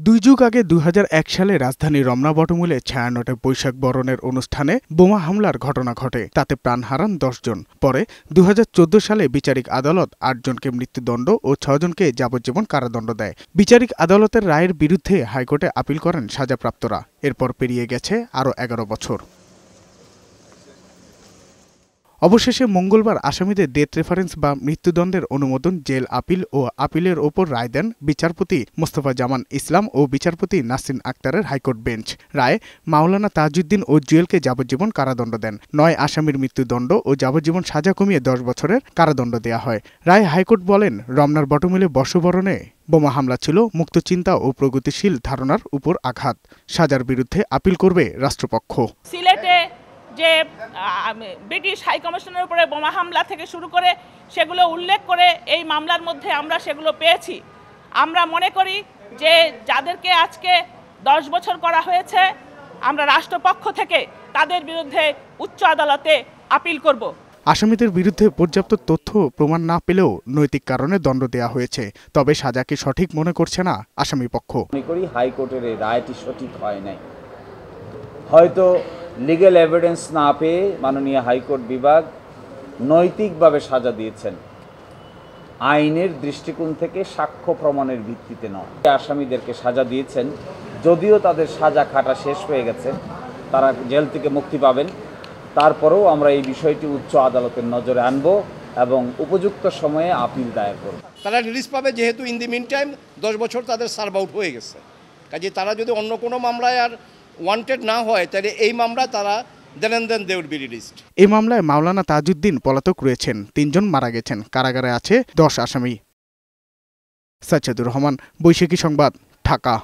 দুই যুগ আগে ২০০১ সালে রাজধানী রমনা বটমূলে ছায়ানটে বৈশাখ বরণের অনুষ্ঠানে বোমা হামলার ঘটনা ঘটে, তাতে প্রাণ হারান ১০ জন। পরে ২০১৪ সালে বিচারিক আদালত ৮ জনকে মৃত্যুদণ্ড ও ৬ জনকে যাবজ্জীবন কারাদণ্ড দেয়। বিচারিক আদালতের রায়ের বিরুদ্ধে হাইকোর্টে আপিল করেন সাজাপ্রাপ্তরা। এরপর পেরিয়ে গেছে আরও ১১ বছর। অবশেষে মঙ্গলবার আসামিদের ডেথ রেফারেন্স বা মৃত্যুদণ্ডের অনুমোদন, জেল আপিল ও আপিলের ওপর রায় দেন বিচারপতি মোস্তফা জামান ইসলাম ও বিচারপতি নাসরিন আক্তারের হাইকোর্ট বেঞ্চ। রায়ে মাওলানা তাজউদ্দিন ও জুয়েলকে যাবজ্জীবন কারাদণ্ড দেন। ৯ আসামির মৃত্যুদণ্ড ও যাবজ্জীবন সাজা কমিয়ে ১০ বছরের কারাদণ্ড দেয়া হয়। রায়ে হাইকোর্ট বলেন, রমনার বটমূলে বর্ষবরণে বোমা হামলা ছিল মুক্ত চিন্তা ও প্রগতিশীল ধারণার উপর আঘাত। সাজার বিরুদ্ধে আপিল করবে রাষ্ট্রপক্ষ। সিলেটে যে ব্রিটিশ হাইকমিশনের উপরে বোমা হামলা থেকে শুরু করে সেগুলো উল্লেখ করে এই মামলার মধ্যে আমরা সেগুলো পেয়েছি। আমরা মনে করি যে যাদেরকে আজকে ১০ বছর করা হয়েছে, আমরা রাষ্ট্রপক্ষ থেকে তাদের বিরুদ্ধে উচ্চ আদালতে আপিল করব। আসামিদের বিরুদ্ধে পর্যাপ্ত তথ্য প্রমাণ না পেলেও নৈতিক কারণে দণ্ড দেয়া হয়েছে, তবে সাজাকে সঠিক মনে করছে না আসামিপক্ষ। মনে করি হাইকোর্টের এই রায়টি সঠিক হয় নাই। হয়তো লিগ্যাল এভিডেন্স না পেয়ে মাননীয় হাইকোর্ট বিভাগ নৈতিকভাবে সাজা দিয়েছেন, আইনের দৃষ্টিকোণ থেকে সাক্ষ্য প্রমাণের ভিত্তিতে নয়। আসামিদেরকে সাজা দিয়েছেন, যদিও তাদের সাজা খাটা শেষ হয়ে গেছে, তারা জেল থেকে মুক্তি পাবেন, তারপরেও আমরা এই বিষয়টি উচ্চ আদালতের নজরে আনব এবং উপযুক্ত সময়ে আপিল দায়ের করব। তারা রিলিজ পাবে, যেহেতু ইন দি মিন টাইম ১০ বছর তাদের সার্ভ আউট হয়ে গেছে। কাজে তারা যদি অন্য কোনো মামলায় আর ওয়ান্টেড না হয়, তাহলে এই মামলায় তারা দেন দে উড বি রিলিজড। এই মামলায় মাওলানা তাজউদ্দিন পলাতক রয়েছেন, ৩ জন মারা গেছেন, কারাগারে আছে ১০ আসামি। সাজ্জাদুর রহমান, বৈশাখী সংবাদ, ঢাকা।